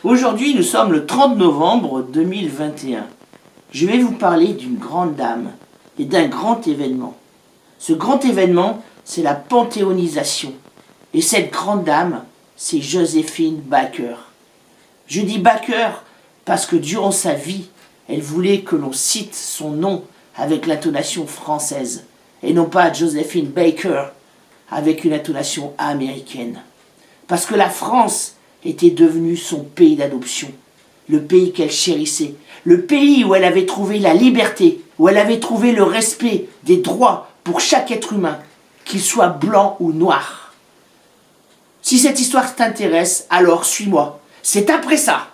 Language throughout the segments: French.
Aujourd'hui, nous sommes le 30 novembre 2021. Je vais vous parler d'une grande dame et d'un grand événement. Ce grand événement, c'est la panthéonisation. Et cette grande dame, c'est Joséphine Baker. Je dis Baker parce que durant sa vie, elle voulait que l'on cite son nom avec l'intonation française et non pas Joséphine Baker avec une intonation américaine. Parce que la France était devenue son pays d'adoption, le pays qu'elle chérissait, le pays où elle avait trouvé la liberté, où elle avait trouvé le respect des droits pour chaque être humain, qu'il soit blanc ou noir. Si cette histoire t'intéresse, alors suis-moi. C'est après ça.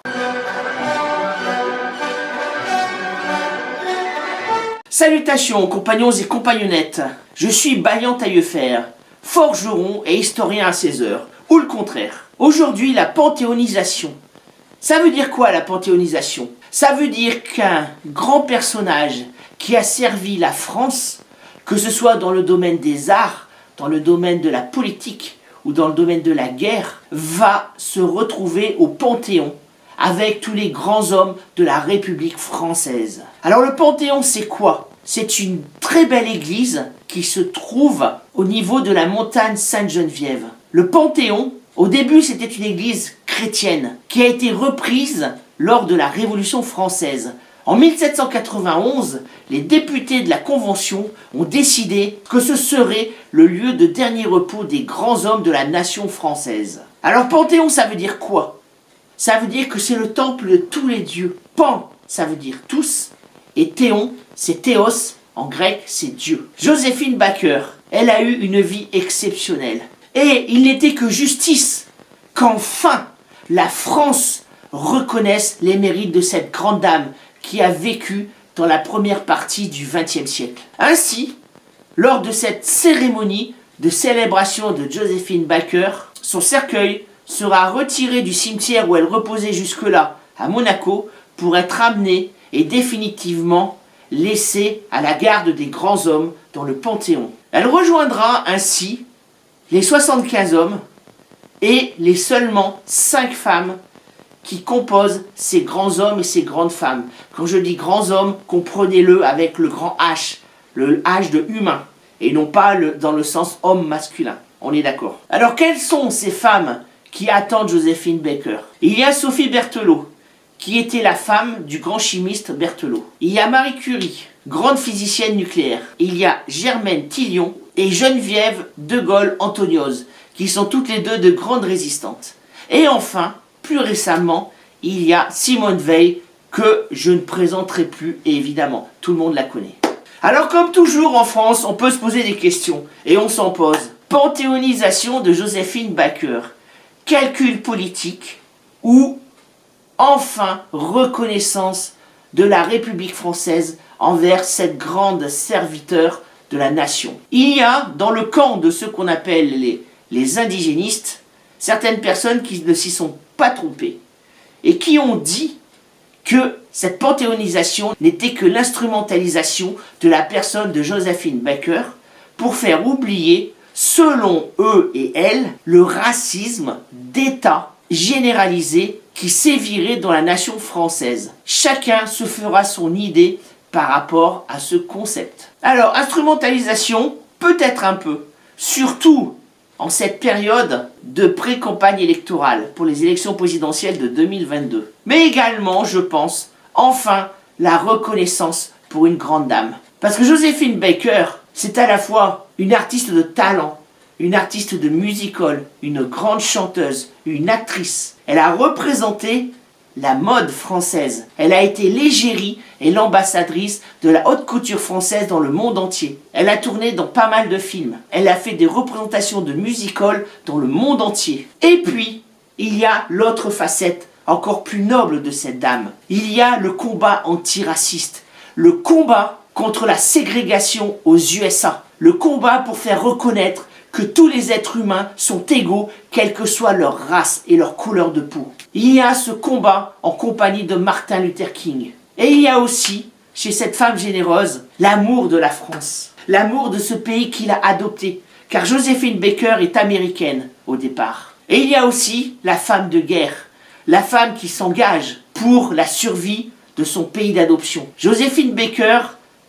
Salutations compagnons et compagnonnettes. Je suis Baillant Taillefer, forgeron et historien à 16 heures, ou le contraire. Aujourd'hui, la panthéonisation. Ça veut dire quoi la panthéonisation? Ça veut dire qu'un grand personnage qui a servi la France, que ce soit dans le domaine des arts, dans le domaine de la politique ou dans le domaine de la guerre, va se retrouver au Panthéon avec tous les grands hommes de la République française. Alors le Panthéon, c'est quoi? C'est une très belle église qui se trouve au niveau de la montagne Sainte-Geneviève. Le Panthéon, au début, c'était une église chrétienne qui a été reprise lors de la Révolution française. En 1791, les députés de la Convention ont décidé que ce serait le lieu de dernier repos des grands hommes de la nation française. Alors Panthéon, ça veut dire quoi? Ça veut dire que c'est le temple de tous les dieux. Pan, ça veut dire tous, et Théon, c'est Théos, en grec, c'est Dieu. Joséphine Baker, elle a eu une vie exceptionnelle. Et il n'était que justice qu'enfin la France reconnaisse les mérites de cette grande dame qui a vécu dans la première partie du XXe siècle. Ainsi, lors de cette cérémonie de célébration de Joséphine Baker, son cercueil sera retiré du cimetière où elle reposait jusque-là, à Monaco, pour être amené et définitivement laissé à la garde des grands hommes dans le Panthéon. Elle rejoindra ainsi les 75 hommes et les seulement 5 femmes qui composent ces grands hommes et ces grandes femmes. Quand je dis grands hommes, comprenez-le avec le grand H, le H de humain, et non pas dans le sens homme masculin. On est d'accord. Alors quelles sont ces femmes qui attendent Joséphine Baker? Il y a Sophie Berthelot, qui était la femme du grand chimiste Berthelot. Il y a Marie Curie, grande physicienne nucléaire. Il y a Germaine Tillion et Geneviève de Gaulle-Antoniose, qui sont toutes les deux de grandes résistantes. Et enfin, plus récemment, il y a Simone Veil, que je ne présenterai plus, et évidemment, tout le monde la connaît. Alors comme toujours en France, on peut se poser des questions, et on s'en pose. Panthéonisation de Joséphine Baker, calcul politique, ou enfin reconnaissance de la République française envers cette grande serviteur de la nation. Il y a dans le camp de ceux qu'on appelle les indigénistes, certaines personnes qui ne s'y sont pas trompées et qui ont dit que cette panthéonisation n'était que l'instrumentalisation de la personne de Joséphine Baker pour faire oublier, selon eux et elles, le racisme d'État généralisé qui sévirait dans la nation française. Chacun se fera son idée par rapport à ce concept. Alors, instrumentalisation, peut-être un peu, surtout en cette période de pré-campagne électorale pour les élections présidentielles de 2022. Mais également, je pense, enfin, la reconnaissance pour une grande dame. Parce que Joséphine Baker, c'est à la fois une artiste de talent, une artiste de music-hall, une grande chanteuse, une actrice. Elle a représenté la mode française. Elle a été l'égérie et l'ambassadrice de la haute couture française dans le monde entier. Elle a tourné dans pas mal de films. Elle a fait des représentations de music-hall dans le monde entier. Et puis, il y a l'autre facette encore plus noble de cette dame. Il y a le combat antiraciste, le combat contre la ségrégation aux USA, le combat pour faire reconnaître que tous les êtres humains sont égaux, quelle que soit leur race et leur couleur de peau. Il y a ce combat en compagnie de Martin Luther King. Et il y a aussi, chez cette femme généreuse, l'amour de la France. L'amour de ce pays qu'il a adopté. Car Joséphine Baker est américaine au départ. Et il y a aussi la femme de guerre. la femme qui s'engage pour la survie de son pays d'adoption. Joséphine Baker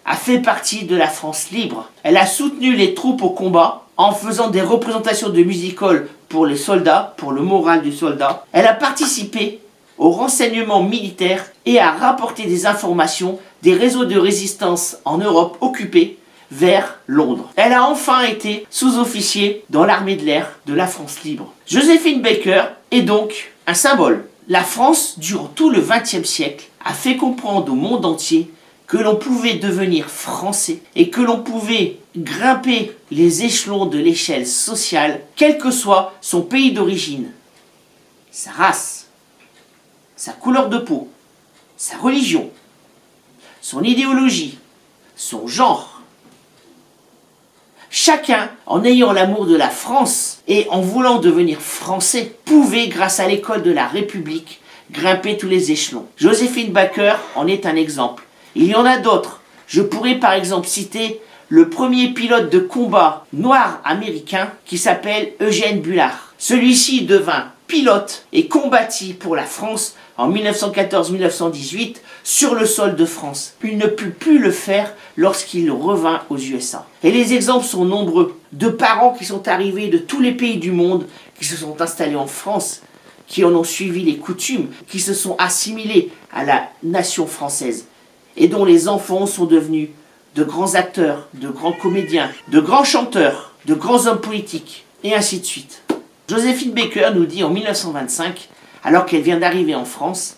a fait partie de la France libre. Elle a soutenu les troupes au combat en faisant des représentations de music-hall pour les soldats, pour le moral du soldat. Elle a participé au renseignement militaire et a rapporté des informations des réseaux de résistance en Europe occupés vers Londres. Elle a enfin été sous-officier dans l'armée de l'air de la France libre. Joséphine Baker est donc un symbole. La France, durant tout le XXe siècle, a fait comprendre au monde entier que l'on pouvait devenir français et que l'on pouvait grimper les échelons de l'échelle sociale, quel que soit son pays d'origine, sa race, sa couleur de peau, sa religion, son idéologie, son genre. Chacun, en ayant l'amour de la France et en voulant devenir français, pouvait, grâce à l'école de la République, grimper tous les échelons. Joséphine Baker en est un exemple. Il y en a d'autres. Je pourrais par exemple citer le premier pilote de combat noir américain qui s'appelle Eugène Bullard. Celui-ci devint pilote et combattit pour la France en 1914-1918 sur le sol de France. Il ne put plus le faire lorsqu'il revint aux USA. Et les exemples sont nombreux de parents qui sont arrivés de tous les pays du monde, qui se sont installés en France, qui en ont suivi les coutumes, qui se sont assimilés à la nation française et dont les enfants sont devenus de grands acteurs, de grands comédiens, de grands chanteurs, de grands hommes politiques, et ainsi de suite. Joséphine Baker nous dit en 1925, alors qu'elle vient d'arriver en France,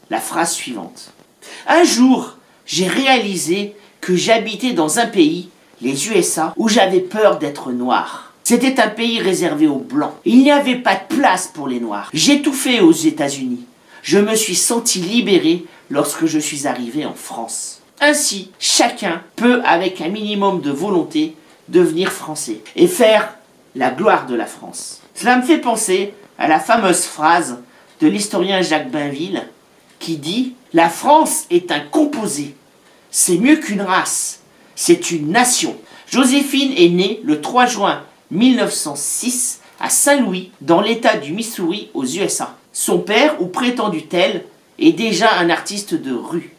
la phrase suivante. « Un jour, j'ai réalisé que j'habitais dans un pays, les USA, où j'avais peur d'être noir. C'était un pays réservé aux Blancs. Il n'y avait pas de place pour les Noirs. J'étouffais aux États-Unis. Je me suis senti libéré lorsque je suis arrivé en France. Ainsi, chacun peut, avec un minimum de volonté, devenir français et faire la gloire de la France. » Cela me fait penser à la fameuse phrase de l'historien Jacques Bainville qui dit « La France est un composé. C'est mieux qu'une race. C'est une nation. » Joséphine est née le 3 juin 1906 à Saint-Louis, dans l'État du Missouri, aux USA. Son père, ou prétendu tel, est déjà un artiste de rue.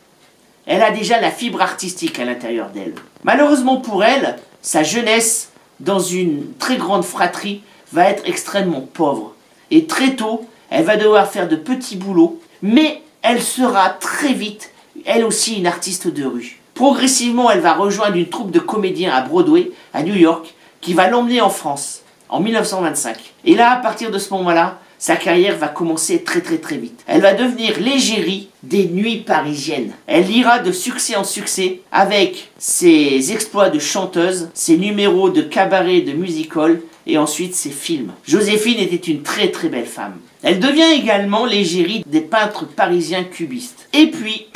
Elle a déjà la fibre artistique à l'intérieur d'elle. Malheureusement pour elle, sa jeunesse, dans une très grande fratrie, va être extrêmement pauvre. Et très tôt, elle va devoir faire de petits boulots, mais elle sera très vite, elle aussi, une artiste de rue. Progressivement, elle va rejoindre une troupe de comédiens à Broadway, à New York, qui va l'emmener en France, en 1925. Et là, à partir de ce moment-là, sa carrière va commencer très vite. Elle va devenir l'égérie des nuits parisiennes. Elle ira de succès en succès avec ses exploits de chanteuse, ses numéros de cabaret, de music-hall et ensuite ses films. Joséphine était une très belle femme. Elle devient également l'égérie des peintres parisiens cubistes. Et puis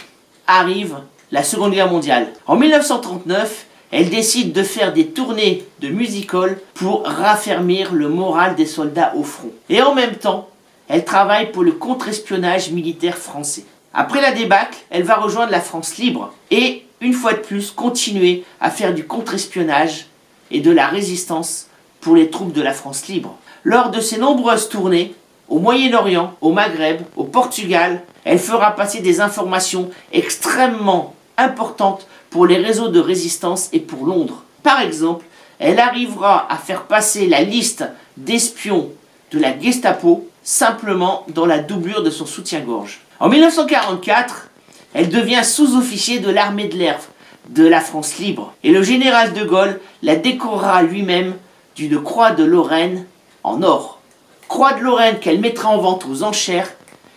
arrive la Seconde Guerre mondiale. En 1939, elle décide de faire des tournées de music-hall pour raffermir le moral des soldats au front. Et en même temps, elle travaille pour le contre-espionnage militaire français. Après la débâcle, elle va rejoindre la France libre et, une fois de plus, continuer à faire du contre-espionnage et de la résistance pour les troupes de la France libre. Lors de ses nombreuses tournées, au Moyen-Orient, au Maghreb, au Portugal, elle fera passer des informations extrêmement importantes pour les réseaux de résistance et pour Londres. Par exemple, elle arrivera à faire passer la liste d'espions de la Gestapo simplement dans la doublure de son soutien-gorge. En 1944, elle devient sous-officier de l'armée de l'air de la France libre et le général de Gaulle la décorera lui-même d'une croix de Lorraine en or. Croix de Lorraine qu'elle mettra en vente aux enchères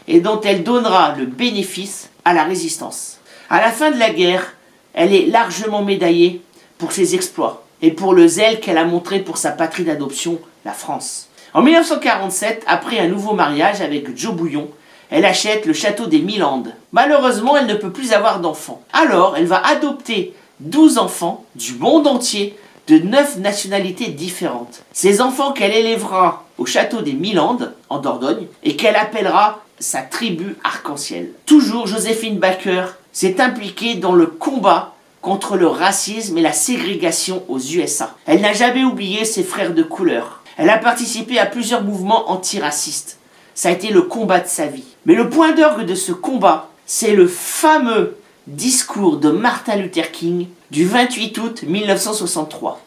et dont elle donnera le bénéfice à la résistance. À la fin de la guerre, elle est largement médaillée pour ses exploits et pour le zèle qu'elle a montré pour sa patrie d'adoption, la France. En 1947, après un nouveau mariage avec Joe Bouillon, elle achète le château des Milandes. Malheureusement, elle ne peut plus avoir d'enfants. Alors, elle va adopter 12 enfants du monde entier de 9 nationalités différentes. Ces enfants qu'elle élèvera au château des Milandes, en Dordogne, et qu'elle appellera sa tribu arc-en-ciel. Toujours, Joséphine Baker s'est impliquée dans le combat contre le racisme et la ségrégation aux USA. Elle n'a jamais oublié ses frères de couleur. Elle a participé à plusieurs mouvements antiracistes. ça a été le combat de sa vie. Mais le point d'orgue de ce combat, c'est le fameux discours de Martin Luther King du 28 août 1963.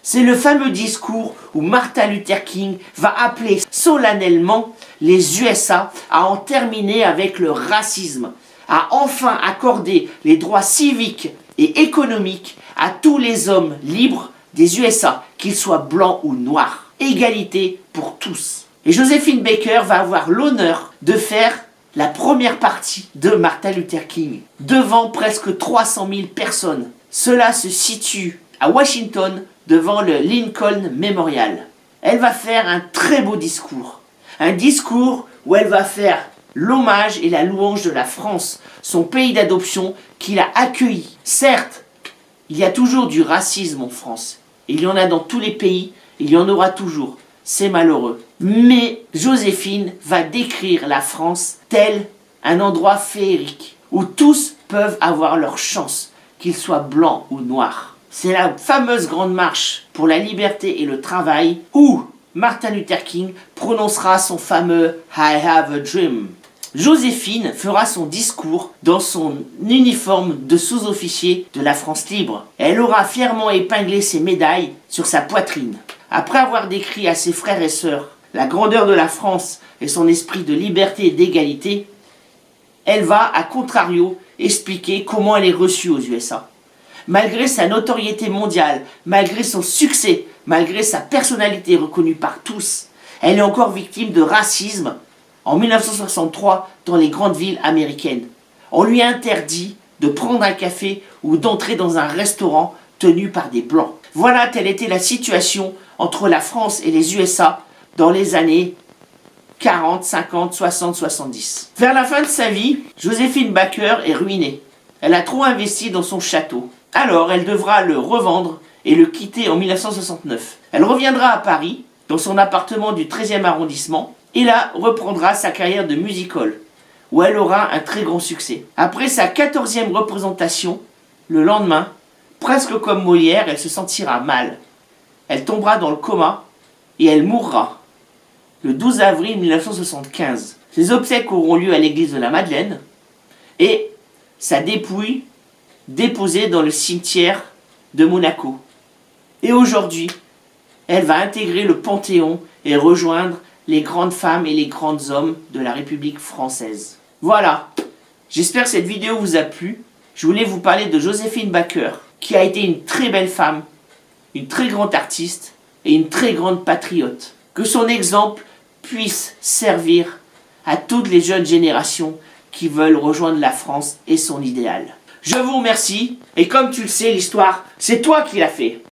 C'est le fameux discours où Martin Luther King va appeler solennellement les USA à en terminer avec le racisme, à enfin accorder les droits civiques et économiques à tous les hommes libres des USA, qu'ils soient blancs ou noirs. Égalité pour tous. Et Joséphine Baker va avoir l'honneur de faire la première partie de Martin Luther King devant presque 300 000 personnes. Cela se situe à Washington devant le Lincoln Memorial. Elle va faire un très beau discours. Un discours où elle va faire l'hommage et la louange de la France, son pays d'adoption qui l'a accueilli. Certes, il y a toujours du racisme en France. Il y en a dans tous les pays, il y en aura toujours. C'est malheureux. Mais Joséphine va décrire la France tel un endroit féerique où tous peuvent avoir leur chance, qu'ils soient blancs ou noirs. C'est la fameuse grande marche pour la liberté et le travail où Martin Luther King prononcera son fameux I have a dream. Joséphine fera son discours dans son uniforme de sous-officier de la France libre. Elle aura fièrement épinglé ses médailles sur sa poitrine. Après avoir décrit à ses frères et sœurs la grandeur de la France et son esprit de liberté et d'égalité, elle va, à contrario, expliquer comment elle est reçue aux USA. Malgré sa notoriété mondiale, malgré son succès, malgré sa personnalité reconnue par tous, elle est encore victime de racisme en 1963 dans les grandes villes américaines. On lui a interdit de prendre un café ou d'entrer dans un restaurant tenu par des blancs. Voilà telle était la situation entre la France et les USA dans les années 40, 50, 60, 70. Vers la fin de sa vie, Joséphine Baker est ruinée. Elle a trop investi dans son château. Alors elle devra le revendre et le quitter en 1969. Elle reviendra à Paris, dans son appartement du 13e arrondissement, et là reprendra sa carrière de music-hall, où elle aura un très grand succès. Après sa 14e représentation, le lendemain, presque comme Molière, elle se sentira mal. Elle tombera dans le coma et elle mourra le 12 avril 1975. Ses obsèques auront lieu à l'église de la Madeleine et sa dépouille déposée dans le cimetière de Monaco. Et aujourd'hui, elle va intégrer le Panthéon et rejoindre les grandes femmes et les grands hommes de la République française. Voilà, j'espère que cette vidéo vous a plu. Je voulais vous parler de Joséphine Baker, qui a été une très belle femme, une très grande artiste et une très grande patriote. Que son exemple puisse servir à toutes les jeunes générations qui veulent rejoindre la France et son idéal. Je vous remercie, et comme tu le sais, l'histoire, c'est toi qui l'as fait.